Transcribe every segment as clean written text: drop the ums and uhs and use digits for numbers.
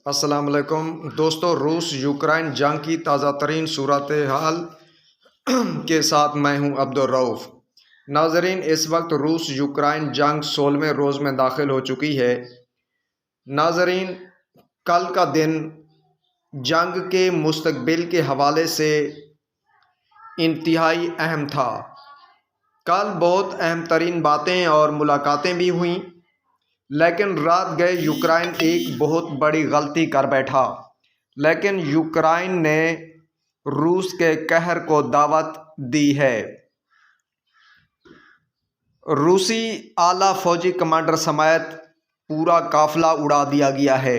السلام علیکم دوستو، روس یوکرائن جنگ کی تازہ ترین صورتحال کے ساتھ میں ہوں عبد الرؤف۔ ناظرین، اس وقت روس یوکرائن جنگ 16ویں روز میں داخل ہو چکی ہے۔ ناظرین، کل کا دن جنگ کے مستقبل کے حوالے سے انتہائی اہم تھا۔ کل بہت اہم ترین باتیں اور ملاقاتیں بھی ہوئیں، لیکن رات گئے یوکرائن ایک بہت بڑی غلطی کر بیٹھا۔ لیکن یوکرائن نے روس کے قہر کو دعوت دی ہے۔ روسی اعلیٰ فوجی کمانڈر سمیت پورا قافلہ اڑا دیا گیا ہے۔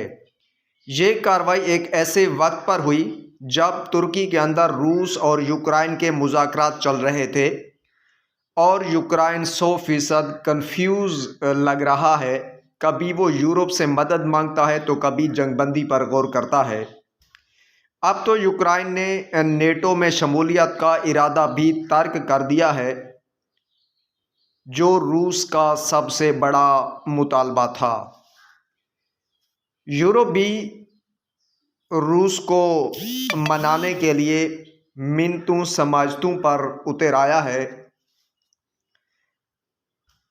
یہ کارروائی ایک ایسے وقت پر ہوئی جب ترکی کے اندر روس اور یوکرائن کے مذاکرات چل رہے تھے، اور یوکرائن 100% کنفیوز لگ رہا ہے۔ کبھی وہ یورپ سے مدد مانگتا ہے تو کبھی جنگ بندی پر غور کرتا ہے۔ اب تو یوکرائن نے نیٹو میں شمولیت کا ارادہ بھی ترک کر دیا ہے، جو روس کا سب سے بڑا مطالبہ تھا۔ یورپ بھی روس کو منانے کے لیے منتوں سماجتوں پر اتر آیا ہے۔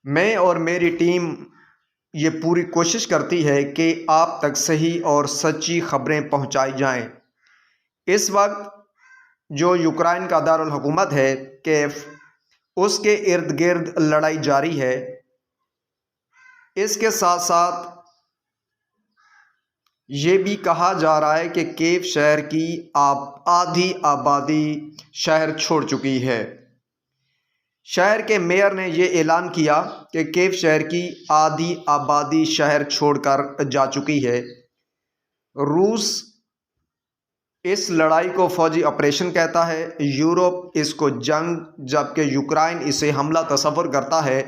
میں اور میری ٹیم یہ پوری کوشش کرتی ہے کہ آپ تک صحیح اور سچی خبریں پہنچائی جائیں۔ اس وقت جو یوکرائن کا دارالحکومت ہے کیف، اس کے ارد گرد لڑائی جاری ہے۔ اس کے ساتھ ساتھ یہ بھی کہا جا رہا ہے کہ کیف شہر کی آدھی آبادی شہر چھوڑ چکی ہے۔ شہر کے میئر نے یہ اعلان کیا کہ کیف شہر کی آدھی آبادی شہر چھوڑ کر جا چکی ہے۔ روس اس لڑائی کو فوجی آپریشن کہتا ہے، یورپ اس کو جنگ، جبکہ یوکرائن اسے حملہ تصور کرتا ہے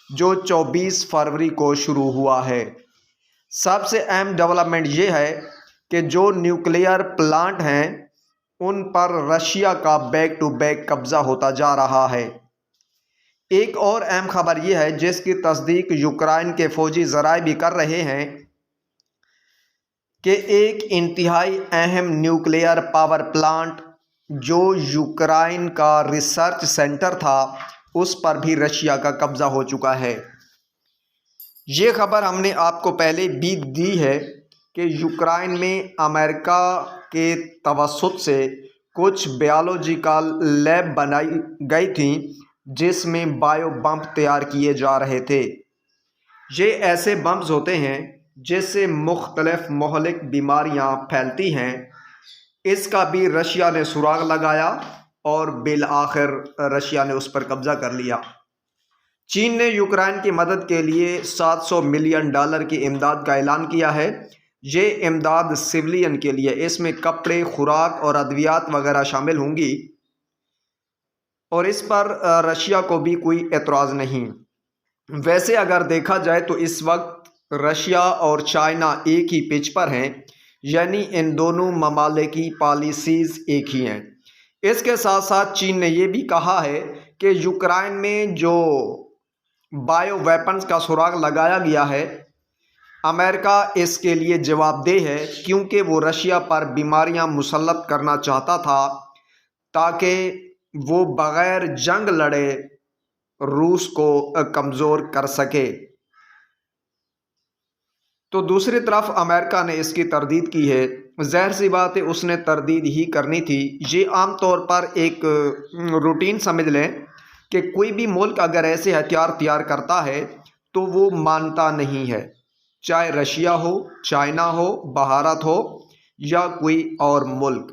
جو 24 فروری کو شروع ہوا ہے۔ سب سے اہم ڈیولپمنٹ یہ ہے کہ جو نیوکلیئر پلانٹ ہیں ان پر رشیا کا بیک ٹو بیک قبضہ ہوتا جا رہا ہے۔ ایک اور اہم خبر یہ ہے، جس کی تصدیق یوکرائن کے فوجی ذرائع بھی کر رہے ہیں، کہ ایک انتہائی اہم نیوکلیئر پاور پلانٹ جو یوکرائن کا ریسرچ سینٹر تھا، اس پر بھی رشیا کا قبضہ ہو چکا ہے۔ یہ خبر ہم نے آپ کو پہلے بھی دی ہے کہ یوکرائن میں امریکہ کے توسط سے کچھ بایولوجیکل لیب بنائی گئی تھیں جس میں بایو بم تیار کیے جا رہے تھے۔ یہ ایسے بمز ہوتے ہیں جس سے مختلف مہلک بیماریاں پھیلتی ہیں۔ اس کا بھی رشیا نے سراغ لگایا اور بالآخر رشیا نے اس پر قبضہ کر لیا۔ چین نے یوکرائن کی مدد کے لیے $700 ملین کی امداد کا اعلان کیا ہے۔ یہ امداد سویلین کے لیے، اس میں کپڑے، خوراک اور ادویات وغیرہ شامل ہوں گی، اور اس پر رشیا کو بھی کوئی اعتراض نہیں۔ ویسے اگر دیکھا جائے تو اس وقت رشیا اور چائنا ایک ہی پچ پر ہیں، یعنی ان دونوں ممالک کی پالیسیز ایک ہی ہیں۔ اس کے ساتھ ساتھ چین نے یہ بھی کہا ہے کہ یوکرائن میں جو بایو ویپنز کا سراغ لگایا گیا ہے، امریکہ اس کے لیے جواب دہ ہے، کیونکہ وہ رشیا پر بیماریاں مسلط کرنا چاہتا تھا تاکہ وہ بغیر جنگ لڑے روس کو کمزور کر سکے۔ تو دوسری طرف امریکہ نے اس کی تردید کی ہے۔ ظاہر سی بات ہے، اس نے تردید ہی کرنی تھی۔ یہ عام طور پر ایک روٹین سمجھ لیں کہ کوئی بھی ملک اگر ایسے ہتھیار تیار کرتا ہے تو وہ مانتا نہیں ہے، چاہے رشیا ہو، چائنا ہو، بھارت ہو یا کوئی اور ملک۔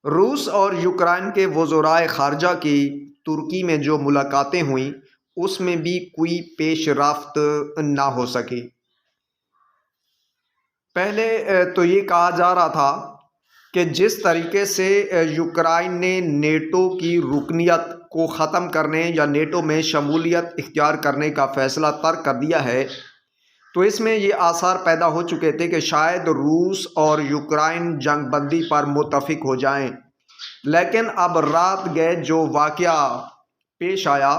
روس اور یوکرائن کے وزرائے خارجہ کی ترکی میں جو ملاقاتیں ہوئیں، اس میں بھی کوئی پیش رفت نہ ہو سکی۔ پہلے تو یہ کہا جا رہا تھا کہ جس طریقے سے یوکرائن نے نیٹو کی رکنیت کو ختم کرنے یا نیٹو میں شمولیت اختیار کرنے کا فیصلہ ترک کر دیا ہے، تو اس میں یہ آثار پیدا ہو چکے تھے کہ شاید روس اور یوکرائن جنگ بندی پر متفق ہو جائیں۔ لیکن اب رات گئے جو واقعہ پیش آیا،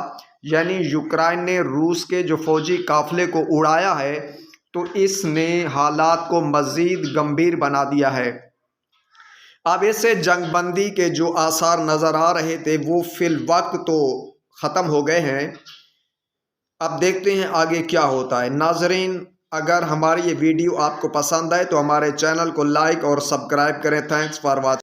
یعنی یوکرائن نے روس کے جو فوجی قافلے کو اڑایا ہے، تو اس نے حالات کو مزید گمبھیر بنا دیا ہے۔ اب اسے جنگ بندی کے جو آثار نظر آ رہے تھے وہ فی الوقت تو ختم ہو گئے ہیں۔ اب دیکھتے ہیں آگے کیا ہوتا ہے۔ ناظرین، اگر ہماری یہ ویڈیو آپ کو پسند آئے تو ہمارے چینل کو لائک اور سبسکرائب کریں۔ Thanks for watching.